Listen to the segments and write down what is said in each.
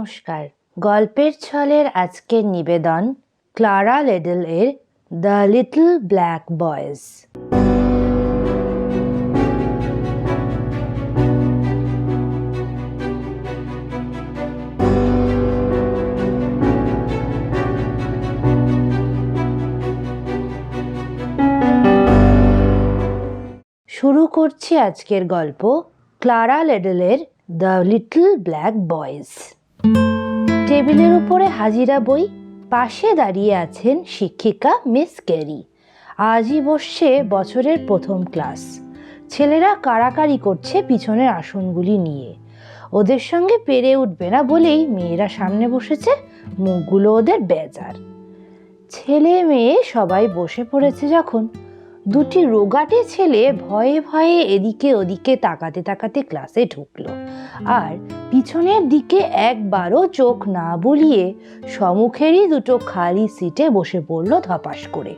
নমস্কার। গল্পের ছলের আজকের নিবেদন ক্লারা লিটল এর দ্য লিটল ব্ল্যাক বয়েজ। শুরু করছি আজকের গল্প ক্লারা লিটলের দ্য লিটল ব্ল্যাক বয়েজ। টেবিলের উপরে হাজিরা বই, পাশে দাঁড়িয়ে আছেন শিক্ষিকা মিস ক্যারি। আজই বসছে বছরের প্রথম ক্লাস। ছেলেরা কাড়াকাড়ি করছে পিছনের আসনগুলি নিয়ে। ওদের সঙ্গে পেরে উঠবে না বলেই মেয়েরা সামনে বসেছে, মুখগুলো ওদের বেজার। ছেলে মেয়ে সবাই বসে পড়েছে যখন, দুটি রোগাটে ছেলে ভয়ে ভয়ে এদিকে ওদিকে তাকাতে তাকাতে ক্লাসে ঢুকলো, আর পিছনের দিকে একবারও চোখ না বুলিয়ে সম্মুখেরই দুটো খালি সিটে বসে পড়লো ধপাস করে।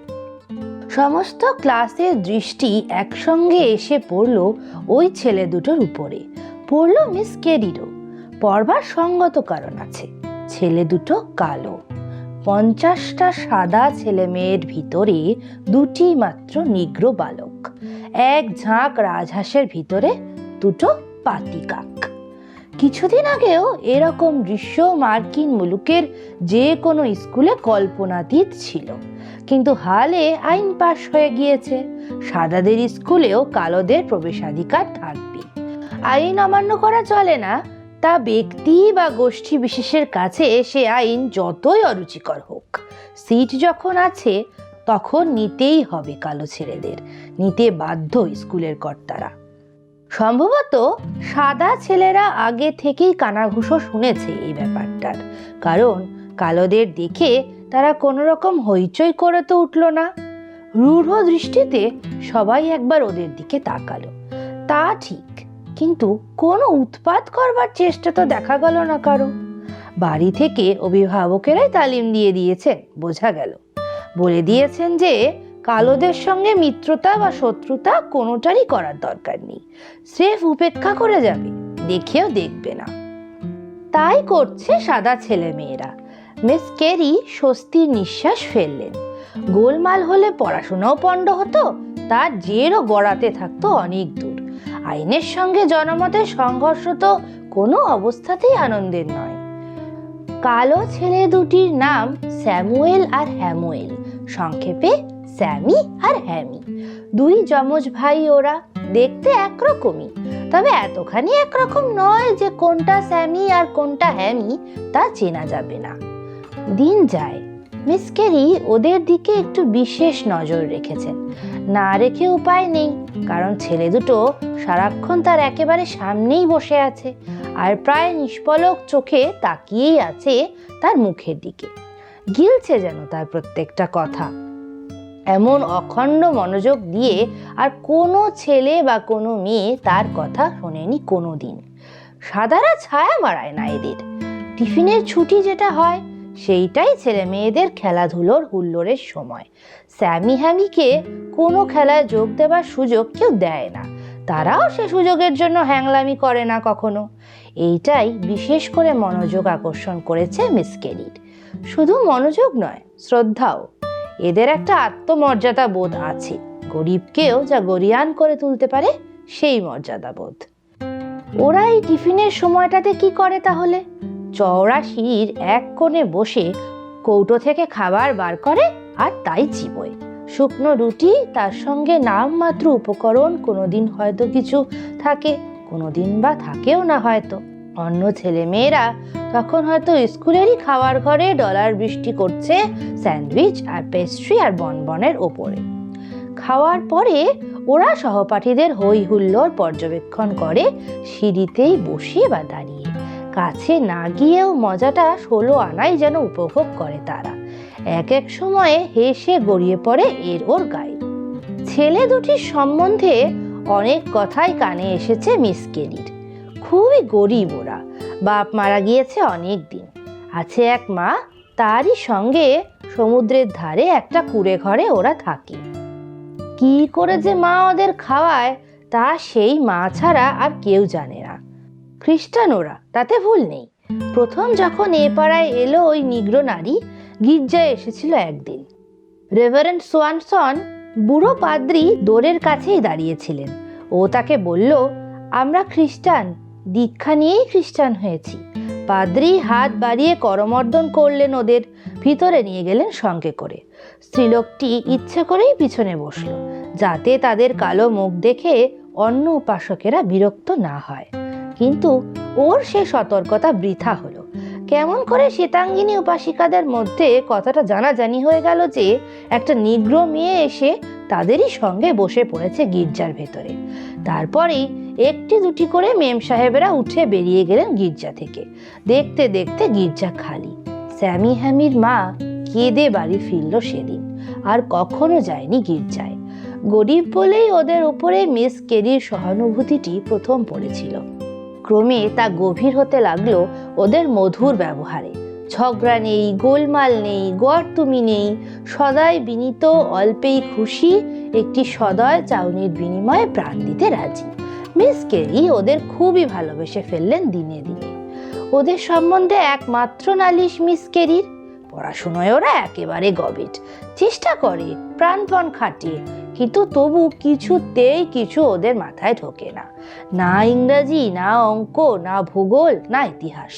সমস্ত ক্লাসের দৃষ্টি একসঙ্গে এসে পড়লো ওই ছেলে দুটোর উপরে, পড়লো মিস ক্যারিরও। পড়বার সঙ্গত কারণ আছে, ছেলে দুটো কালো। 50টা সাদা ছেলে মেয়ের ভিতরে দুটি মাত্র নিগ্রো বালক। এক ঝাঁক রাজহাঁসের ভিতরে দুটো পাতিকাক। কিছুদিন আগেও এরকম দৃশ্য মার্কিন মুলুকের যে কোনো স্কুলে কল্পনাতীত ছিল, কিন্তু হালে আইন পাশ হয়ে গিয়েছে, সাদাদের স্কুলেও কালোদের প্রবেশাধিকার থাকবে। আইন অমান্য করা চলে না, তা ব্যক্তি বা গোষ্ঠী বিশেষের কাছে সে আইন যতই অরুচিকর হোক। সিট যখন আছে তখন নিতেই হবে কালো ছেলেদের, নিতে বাধ্য স্কুলের কর্তারা। সম্ভবত সাদা ছেলেরা আগে থেকেই কানাঘুষো শুনেছে এই ব্যাপারটার, কারণ কালোদের দেখে তারা কোনো রকম হইচই করে তো উঠল না। রূঢ় দৃষ্টিতে সবাই একবার ওদের দিকে তাকালো, তা ঠিক, কিন্তু কোনো উৎপাত করবার চেষ্টা তো দেখা গেল না কারো। বাড়ি থেকে অভিভাবকেরাই তালিম দিয়ে দিয়েছেন, বোঝা গেল। বলে দিয়েছেন যে কালোদের সঙ্গে মিত্রতা বা শত্রুতা কোনোটারই করার দরকার নেই, স্রেফ উপেক্ষা করে যাবে, দেখেও দেখবে না। তাই করছে সাদা ছেলে মেয়েরা। মিস ক্যারি স্বস্তির নিঃশ্বাস ফেললেন। গোলমাল হলে পড়াশোনাও পণ্ড হতো, তার জেরও গড়াতে থাকতো অনেক দূর। আইনের সঙ্গে জনমতের সংঘর্ষ তো কোনো অবস্থাতেই আনন্দের নয়। কালো ছেলে দুটির নাম স্যামুয়েল আর হ্যামুয়েল, সংক্ষেপে স্যামি আর হ্যামি। দুই যমজ ভাই ওরা, দেখতে একরকমই, তবে এতখানি একরকম নয় যে কোনটা স্যামি আর কোনটা হ্যামি তা চেনা যাবে না। দিন যায়, মিস ক্যারি ওদের দিকে একটু বিশেষ নজর রেখেছেন। না রেখে উপায় নেই, কারণ ছেলে দুটো সারাক্ষণ তার একেবারে সামনেই বসে আছে, আর প্রায় নিষ্পলক চোখে তাকিয়েই আছে তার মুখের দিকে, গিলছে যেন তার প্রত্যেকটা কথা। এমন অখণ্ড মনোযোগ দিয়ে আর কোনো ছেলে বা কোনো মেয়ে তার কথা শোনেনি কোনো দিন। সাদারা ছায়া মারায় না এদের। টিফিনের ছুটি যেটা হয় সেইটাই ছেলে মেয়েদের খেলাধুলোর হুল্লোড়ের সময়। স্যামি হ্যামিকে কোনো খেলায় যোগ দেবার সুযোগ কেউ দেয় না, তারাও সে সুযোগের জন্য হ্যাংলামি করে না কখনো। এইটাই বিশেষ করে মনোযোগ আকর্ষণ করেছে মিস ক্যারির। শুধু মনোযোগ নয়, শ্রদ্ধাও। এদের একটা আত্মমর্যাদা বোধ আছে, গরিবকেও যা গরিয়ান করে তুলতে পারে সেই মর্যাদা বোধ। ওরা এই টিফিনের সময়টাতে কি করে তাহলে? চওড়া সিঁড়ির এক কোণে বসে কৌটো থেকে খাবার বার করে আর তাই চিবোয়। শুকনো রুটি, তার সঙ্গে নামমাত্র উপকরণ, কোনোদিন হয়তো কিছু থাকে, কোনোদিন বা থাকেও না হয়তো। অন্য ছেলে মেয়েরা তখন হয়তো স্কুলেরই খাওয়ার ঘরে ডলার বৃষ্টি করছে স্যান্ডউইচ আর পেস্ট্রি আর বনবনের ওপরে। খাওয়ার পরে ওরা সহপাঠীদের হই হুল্লোড় পর্যবেক্ষণ করে সিঁড়িতেই বসে বা দাঁড়িয়ে। কাছে না গিয়েও মজাটা 16 আনাই যেন উপভোগ করে তারা। এক এক সময়ে হেসে গড়িয়ে পড়ে এর ওর গায়ে। ছেলে দুটির সম্বন্ধে অনেক কথাই কানে এসেছে মিস ক্যারির। খুবই গরিব ওরা, বাপ মারা গিয়েছে অনেক দিন। আছে এক মা, তারই সঙ্গে সমুদ্রের ধারে একটা কুঁড়ে ঘরে ওরা থাকে। কি করে যে মা ওদের খাওয়ায় তা সেই মা ছাড়া আর কেউ জানে না। খ্রিস্টান ওরা, তাতে ভুল নেই, প্রথম যখন এ পাড়ায় এলো ওই নিগ্রো নারী, গির্জায় এসেছিল একদিন। রেভারেন্ড সোয়ানসন, বুড়ো পাদ্রী, দোরের কাছেই দাঁড়িয়েছিলেন। ও তাকে বলল, আমরা খ্রিস্টান, দীক্ষা নিয়েই খ্রিস্টান হয়েছি। পাদ্রী হাত বাড়িয়ে করমর্দন করলেন ওদের, ভিতরে নিয়ে গেলেন সঙ্গে করে। স্ত্রীলোকটি ইচ্ছে করেই পিছনে বসল, যাতে তাদের কালো মুখ দেখে অন্য উপাসকেরা বিরক্ত না হয়। কিন্তু ওর সে সতর্কতা বৃথা হলো। কেমন করে শ্বেতাঙ্গিনী উপাসিকাদের মধ্যে কথাটা জানাজানি হয়ে গেল যে একটা নিগ্রো মেয়ে এসে তাদেরই সঙ্গে বসে পড়েছে গির্জার ভেতরে। তারপরেই একটি দুটি করে মেম সাহেবেরা উঠে বেরিয়ে গেলেন গির্জা থেকে। দেখতে দেখতে গির্জা খালি। স্যামি হ্যামির মা কেঁদে বাড়ি ফিরল সেদিন, আর কখনো যায়নি গির্জায়। গরিব বলেই ওদের উপরে মিস কেরির সহানুভূতিটি প্রথম পড়েছিল। ক্রমে তা গভীর হতে লাগলো ওদের মধুর ব্যবহারে। ঝগড়া নেই, গোলমাল নেই, গড়তুমি নেই, সদাই বিনীত, অল্পেই খুশি, একটি সদয় চাউনির বিনিময়ে প্রাণ দিতে রাজি। মিস কেরি ওদের খুবই ভালোবেসে ফেললেন দিনে দিনে। ওদের সম্বন্ধে একমাত্র নালিশ মিস কেরির। পড়াশোনায় ওরা একেবারে গবেট, চেষ্টা করে, প্রাণপণ খাটে, কিন্তু তবু কিছুতেই কিছু ওদের মাথায় ঢোকে না। না ইংরাজি, না অঙ্ক, না ভূগোল, না ইতিহাস।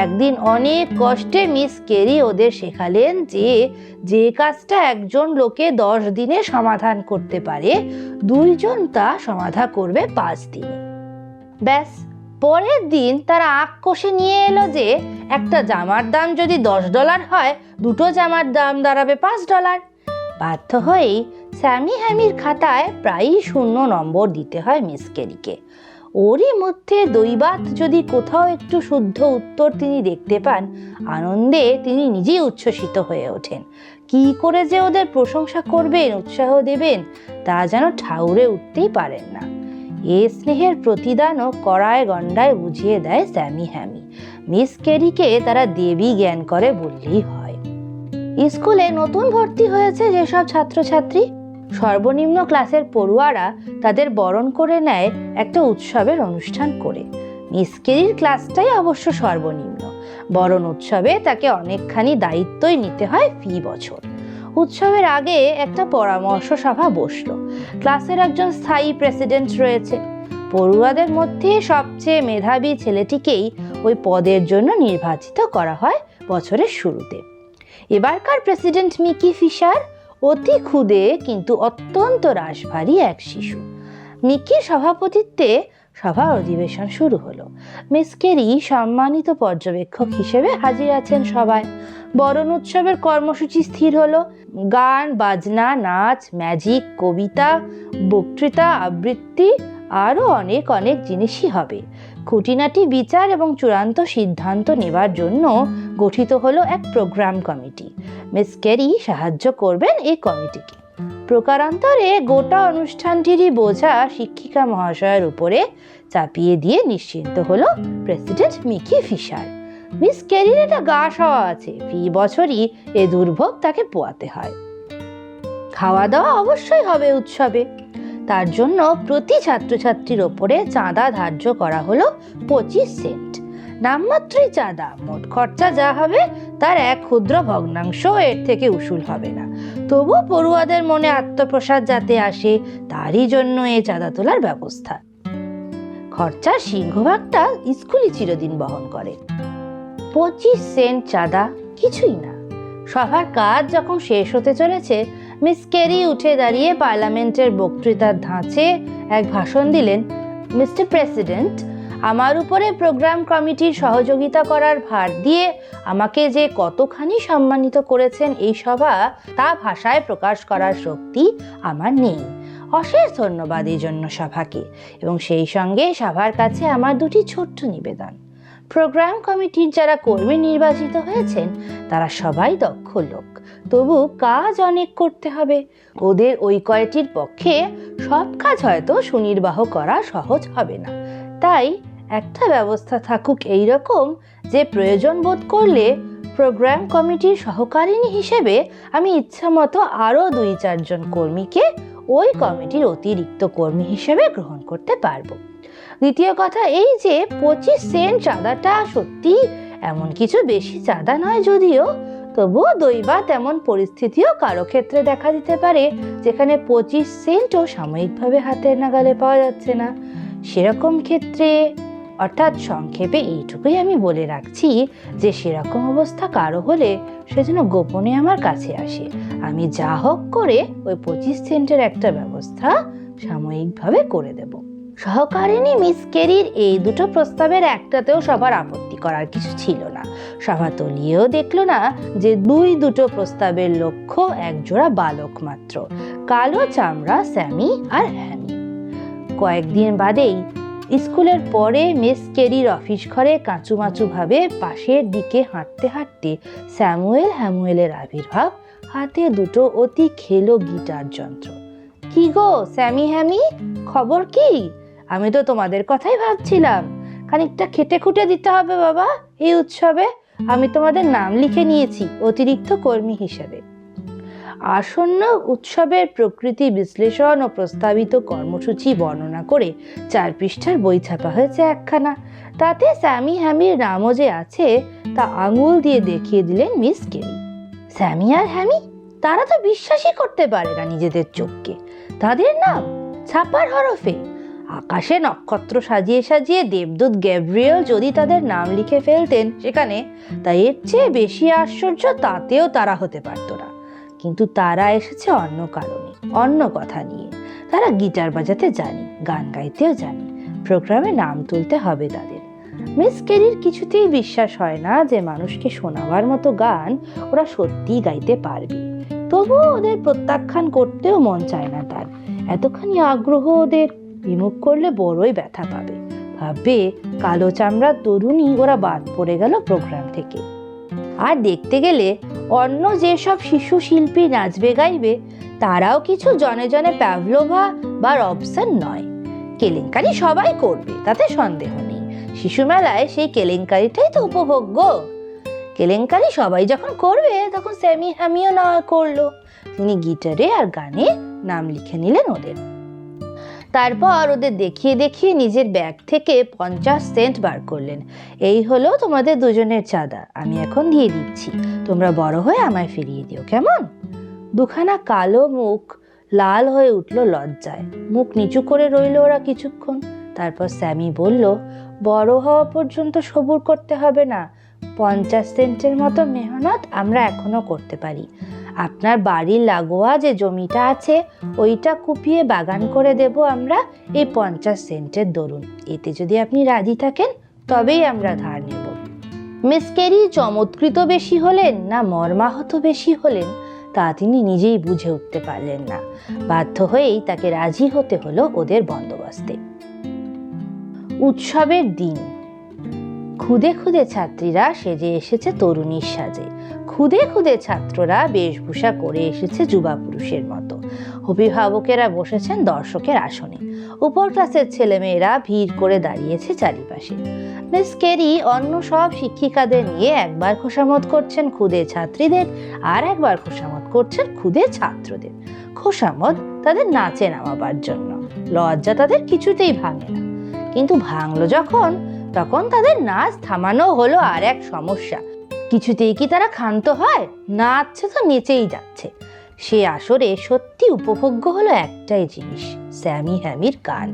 একদিন অনেক কষ্টে মিস কেরি ওদের শেখালেন যে যে কাজটা একজন লোকে 10 দিনে সমাধান করতে পারে, 2 জন তা সমাধা করবে 5 দিনে। ব্যাস, পরের দিন তারা আঁক কষে নিয়ে এলো যে একটা জামার দাম যদি $10 হয়, 2টো জামার দাম দাঁড়াবে $5। বাধ্য হয়েই স্যামি হ্যামির খাতায় প্রায়ই 0 নম্বর দিতে হয় মিস কেরিকে। ওরই মধ্যে দৈবাত যদি কোথাও একটু শুদ্ধ উত্তর তিনি দেখতে পান, আনন্দে তিনি নিজেই উচ্ছ্বসিত হয়ে ওঠেন। কি করে যে ওদের প্রশংসা করবেন, উৎসাহ দেবেন, তা যেন ঠাউরে উঠতেই পারেন না। এ স্নেহের প্রতিদানও কড়ায় গণ্ডায় বুঝিয়ে দেয় স্যামি হ্যামি। মিস কেরিকে তারা দেবী জ্ঞান করে বললেই হয়। স্কুলে নতুন ভর্তি হয়েছে যেসব ছাত্রছাত্রী, সর্বনিম্ন ক্লাসের পড়ুয়ারা তাদের বরণ করে নেয় একটা উৎসবের অনুষ্ঠান করে। মিস কেরির ক্লাসটাই অবশ্য সর্বনিম্ন। বরণ উৎসবে তাকে অনেকখানি দায়িত্বই নিতে হয় ফি বছর। উৎসবের আগে একটা পরামর্শ সভা বসলো। ক্লাসের একজন স্থায়ী প্রেসিডেন্ট রয়েছে। পড়ুয়াদের মধ্যে সবচেয়ে মেধাবী ছেলেটিকেই ওই পদের জন্য নির্বাচিত করা হয় বছরের শুরুতে। এবারকার প্রেসিডেন্ট মিকি ফিশার অতি ক্ষুদে কিন্তু অত্যন্ত রাশভারী এক শিশু। মিকির সভাপতিত্বে সভার অধিবেশন শুরু হলো। মিস কেরি সম্মানিত পর্যবেক্ষক হিসেবে হাজির আছেন সবাই। বরণ উৎসবের কর্মসূচি স্থির হলো। গান, বাজনা, নাচ, ম্যাজিক, কবিতা, বক্তৃতা, আবৃত্তি, আরও অনেক অনেক জিনিসই হবে। খুঁটিনাটি বিচার এবং চূড়ান্ত সিদ্ধান্ত নেবার জন্য গঠিত হলো এক প্রোগ্রাম কমিটি। মিস কেরি সাহায্য করবেন এই কমিটিকে। প্রকারান্তরে গোটা অনুষ্ঠানটিরই বোঝা শিক্ষিকা মহাশয়ের উপরে চাপিয়ে দিয়ে নিশ্চিন্ত হলো প্রেসিডেন্ট মিকি ফিশার। মিস কেরির একটা গা সওয়া আছে, ফি বছরই এ দুর্ভোগ তাকে পোয়াতে হয়। খাওয়া দাওয়া অবশ্যই হবে উৎসবে। তার জন্য প্রতি ছাত্রছাত্রীর ওপরে চাঁদা ধার্য করা হলো 25 সেন্ট। নামমাত্রই চাঁদা, মোট খরচা যা হবে তার এক ক্ষুদ্র ভগ্নাংশ এর থেকে উসুল হবে না। তবু পড়ুয়াদের মনে আত্মপ্রসাদ যাতে আসে, তারই জন্য এ চাঁদা তোলার ব্যবস্থা। খরচার সিংহভাগটা স্কুলই চিরদিন বহন করে। 25 সেন্ট চাঁদা কিছুই না। সভার কাজ যখন শেষ হতে চলেছে, মিস কেরি উঠে দাঁড়িয়ে পার্লামেন্টের বক্তৃতার ধাঁচে এক ভাষণ দিলেন। মিস্টার প্রেসিডেন্ট, আমার উপরে প্রোগ্রাম কমিটির সহযোগিতা করার ভার দিয়ে আমাকে যে কতখানি সম্মানিত করেছেন এই সভা, তা ভাষায় প্রকাশ করার শক্তি আমার নেই। অশেষ ধন্যবাদ এই জন্য সভাকে, এবং সেই সঙ্গে সভার কাছে আমার 2টি ছোট্ট নিবেদন। প্রোগ্রাম কমিটির যারা কর্মী নির্বাচিত হয়েছেন তারা সবাই দক্ষ লোক, তবু কাজ অনেক করতে হবে। ওদের ওই কয়টির পক্ষে সব কাজ হয়তো সুনির্বাহ করা সহজ হবে না। তাই একটা ব্যবস্থা থাকুক এই রকম যে প্রয়োজন বোধ করলে প্রোগ্রাম কমিটির সহকারিণী হিসেবে আমি ইচ্ছামতো আরও 2-4 জন কর্মীকে ওই কমিটির অতিরিক্ত কর্মী হিসেবে গ্রহণ করতে পারবো। দ্বিতীয় কথা এই যে 25 সেন্ট চাঁদাটা সত্যি এমন কিছু বেশি চাঁদা নয় যদিও, তবুও দৈবাৎ এমন পরিস্থিতিও কারো ক্ষেত্রে দেখা দিতে পারে যেখানে 25 সেন্টও সাময়িকভাবে হাতের নাগালে পাওয়া যাচ্ছে না। সেরকম ক্ষেত্রে, অর্থাৎ সংক্ষেপে এইটুকুই আমি বলে রাখছি যে সেরকম অবস্থা কারো হলে সে যেন গোপনে আমার কাছে আসে। আমি যা হোক করে ওই 25 সেন্টের একটা ব্যবস্থা সাময়িকভাবে করে দেব। সহকারিণী মিস কেরির এই দুটো প্রস্তাবের একটাতেও সবার আপত্তি করার কিছু ছিল না। সভা তলিয়েও দেখলো না যে দুটো প্রস্তাবের লক্ষ্য একজোড়া বালক মাত্র, কালো চামড়া স্যামি আর হ্যামি। কয়েকদিন বাদেই স্কুলের পরে মিস কেরির অফিস ঘরে কাঁচুমাচু ভাবে পাশের দিকে হাঁটতে হাঁটতে হ্যামুয়েলের আবির্ভাব, হাতে দুটো অতি খেলো গিটার যন্ত্র। কি গো স্যামি হ্যামি, খবর কি? আমি তো তোমাদের কথাই ভাবছিলাম। খানিকটা খেটে খুঁটে দিতে হবে বাবা এই উৎসবে। আমি তোমাদের নাম লিখে নিয়েছি অতিরিক্ত কর্মী হিসেবে। আসন্ন উৎসবের প্রকৃতি বিশ্লেষণ ও প্রস্তাবিত কর্মসূচি বর্ণনা করে 4 পৃষ্ঠার বই ছাপা হয়েছে একখানা। তাতে স্যামি হ্যামির নামও যে আছে তা আঙুল দিয়ে দেখিয়ে দিলেন মিস কেরি। স্যামি আর হ্যামি, তারা তো বিশ্বাসই করতে পারে না নিজেদের চোখকে। তাদের নাম ছাপার হরফে, আকাশে নক্ষত্র সাজিয়ে সাজিয়ে দেবদূত গ্যাব্রিয়েল যদি তাদের নাম লিখে ফেলতেন সেখানে, তাই এর চেয়ে বেশি আশ্চর্য তাতেও তারা হতে পারত না। কিন্তু তারা এসেছে অন্য কারণে, অন্য কথা নিয়ে। তারা গিটার বাজাতে জানে, গান গাইতেও জানে, প্রোগ্রামে নাম তুলতে হবে তাদের। মিস কেরির কিছুতেই বিশ্বাস হয় না যে মানুষকে শোনাবার মতো গান ওরা সত্যিই গাইতে পারবে। তবুও ওদের প্রত্যাখ্যান করতেও মন চায় না তার। এতখানি আগ্রহ ওদের বিমুখ করলে বড়ই ব্যথা পাবে। ভাববে কালো চামড়ার তরুণী ওরা বাদ পড়ে গেল প্রোগ্রাম থেকে। আর দেখতে গেলে অন্য যেসব শিশু শিল্পী নাচবে গাইবে তারাও কিছু জনে জনে প্যাভলোভা বা রবসন নয়। কেলেঙ্কারি সবাই করবে, তাতে সন্দেহ নেই। শিশু মেলায় সেই কেলেঙ্কারিটাই তো উপভোগ্য। কেলেঙ্কারি সবাই যখন করবে তখন স্যামি হ্যামিও না করলো। তিনি গিটারে আর গানে নাম লিখে নিলেন ওদের। তারপর ওদের দেখিয়ে দেখিয়ে নিজের ব্যাগ থেকে 50 সেন্ট বার করলেন। এই হলো তোমাদের দুজনের চাঁদা, আমি এখন দিয়ে দিচ্ছি, তোমরা বড় হয়ে আমায় ফিরিয়ে দিও, কেমন? দুখানা কালো মুখ লাল হয়ে উঠল লজ্জায়। মুখ নিচু করে রইল ওরা কিছুক্ষণ। তারপর স্যামি বলল, বড় হওয়া পর্যন্ত সবুর করতে হবে না। 50 সেন্টের মতো মেহনত আমরা এখনো করতে পারি। আপনার বাড়ির লাগোয়া যে জমিটা আছে ওইটা কুপিয়ে বাগান করে দেব আমরা এই 50 সেন্টের দরুন। এতে যদি আপনি রাজি থাকেন তবেই আমরা ধার নেব। মিস কেরি চমৎকৃত বেশি হলেন না মর্মাহত বেশি হলেন তা তিনি নিজেই বুঝে উঠতে পারলেন না। বাধ্য হয়েই তাকে রাজি হতে হলো ওদের বন্দোবস্তে। উৎসবের দিন। খুদে খুদে ছাত্রীরা সেজে এসেছে তরুণীর সাজে। খুদে খুদে ছাত্ররা বেশভূষা করে এসেছে যুবা পুরুষের মতো। অভিভাবকেরা বসেছেন দর্শকের আসনে। উপর ক্লাসের ছেলেমেয়েরা ভিড় করে দাঁড়িয়েছে চারিপাশে। মিস কেরি অন্য সব শিক্ষিকাদের নিয়ে একবার খোশামত করছেন খুদে ছাত্রীদের, আর একবার খোশামত করছেন খুদে ছাত্রদের। খোশামত তাদের নাচে নামাবার জন্য, লজ্জা তাদের কিছুতেই ভাঙে না। কিন্তু ভাঙলো যখন, তখন তাদের নাচ থামানো হলো আর এক সমস্যা। কিছুতেই কি তারা ক্ষান্ত হয়? নাচছে তো নেচেই যাচ্ছে। সে আসরে সত্যি উপভোগ্য হলো একটাই জিনিস, স্যামি হ্যামির গান।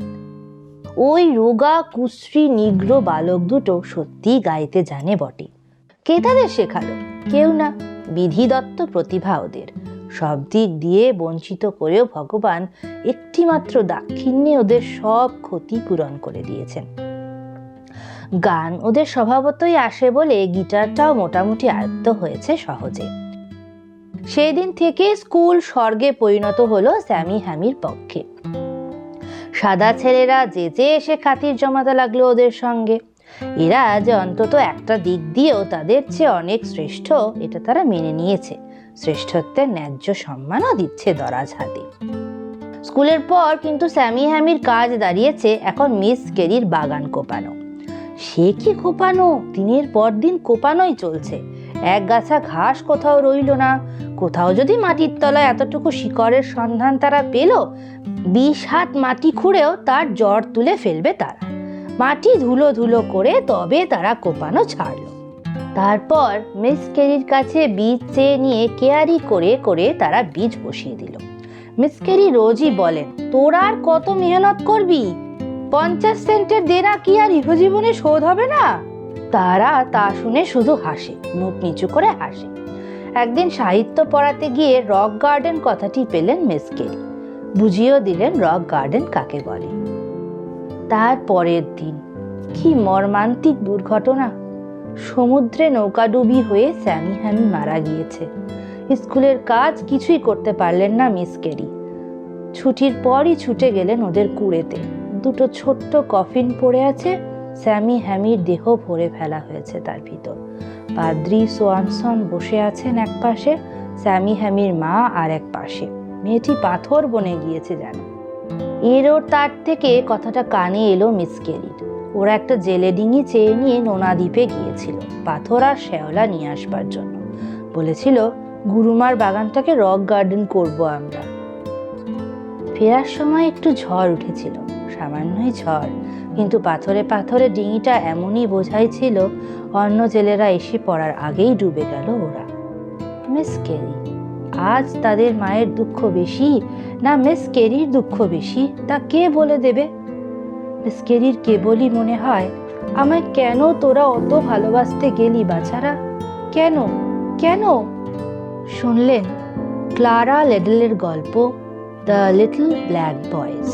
ওই রোগা কুশ্রী নিগ্র বালক দুটো সত্যি গাইতে জানে বটে। কে তাদের শেখালো? কেউ না, বিধিদত্ত প্রতিভা ওদের। সব দিক দিয়ে বঞ্চিত করেও ভগবান একটিমাত্র দাক্ষিণ্যে ওদের সব ক্ষতি পূরণ করে দিয়েছেন। গান ওদের স্বভাবতই আসে বলে গিটারটাও মোটামুটি আয়ত্ত হয়েছে সহজে। সেই দিন থেকে স্কুল স্বর্গে পরিণত হলো স্যামি হ্যামির পক্ষে। সাদা ছেলেরা যে এসে খাতির জমাতে লাগলো ওদের সঙ্গে। এরা যে অন্তত একটা দিক দিয়েও তাদের চেয়ে অনেক শ্রেষ্ঠ এটা তারা মেনে নিয়েছে। শ্রেষ্ঠত্বের ন্যায্য সম্মানও দিচ্ছে দরাজ হাতে। স্কুলের পর কিন্তু স্যামি হ্যামির কাজ দাঁড়িয়েছে এখন মিস কেরির বাগান কোপানো। সে কি কোপানো, দিনের পর দিন কোপানোই চলছে। এক গাছা ঘাস কোথাও রইল না। কোথাও যদি মাটির তলায় এতটুকু শিকড়ের সন্ধান তারা পেল, 20 হাত মাটি খুঁড়েও তার জড় তুলে ফেলবে তারা। মাটি ধুলো ধুলো করে তবে তারা কোপানো ছাড়ল। তারপর মিস কেরির কাছে বীজ চেয়ে নিয়ে কেয়ারি করে করে তারা বীজ বসিয়ে দিল। মিস কেরি রোজই বলেন, তোরা আর কত মেহনত করবি? 50 সেন্টের দেনা কি আর ইহজীবনে শোধ হবে না? তারা তা শুনে শুধু হাসে, মুখ নিচু করে হাসে। একদিন সাহিত্য পড়াতে গিয়ে রক গার্ডেন কথাটি পেলেন মিস কেরি, বুঝিয়েও দিলেন রক গার্ডেন কাকে বলে। তার পরের দিন কি মর্মান্তিক দুর্ঘটনা! সমুদ্রে নৌকাডুবি হয়ে স্যামি হ্যামি মারা গিয়েছে। স্কুলের কাজ কিছুই করতে পারলেন না মিস কেরি। ছুটির পরই ছুটে গেলেন ওদের কুড়েতে। দুটো ছোট্ট কফিন পড়ে আছে, স্যামি হ্যামির দেহ ভরে ফেলা হয়েছে তার ভিতর। পাদ্রি সোয়ানসন বসে আছেন এক পাশে, স্যামি হ্যামির মা আর এক পাশে। মেয়েটি পাথর বনে গিয়েছে জানো। এর ওর তার থেকে কথাটা কানে এলো মিস কেরির। ওরা একটা জেলে ডিঙি চেয়ে নিয়ে নোনা দ্বীপে গিয়েছিল পাথর আর শ্যাওলা নিয়ে আসবার জন্য। বলেছিল গুরুমার বাগানটাকে রক গার্ডেন করব আমরা। ফেরার সময় একটু ঝড় উঠেছিল, সামান্যই ঝড়, কিন্তু পাথরে পাথরে ডিঙিটা এমনই বোঝাই ছিল অন্য জেলেরা এসে পড়ার আগেই ডুবে গেল ওরা। মিস কেরি, আজ তাদের মায়ের দুঃখ বেশি না মিস কেরির দুঃখ বেশি তা কে বলে দেবে? মিস কেরির কেবলই মনে হয়, আমায় কেন তোরা অত ভালোবাসতে গেলি বাছারা? কেন কেন? শুনলেন ক্লারা লেডেলের গল্প দ্য লিটল ব্ল্যাক বয়েজ।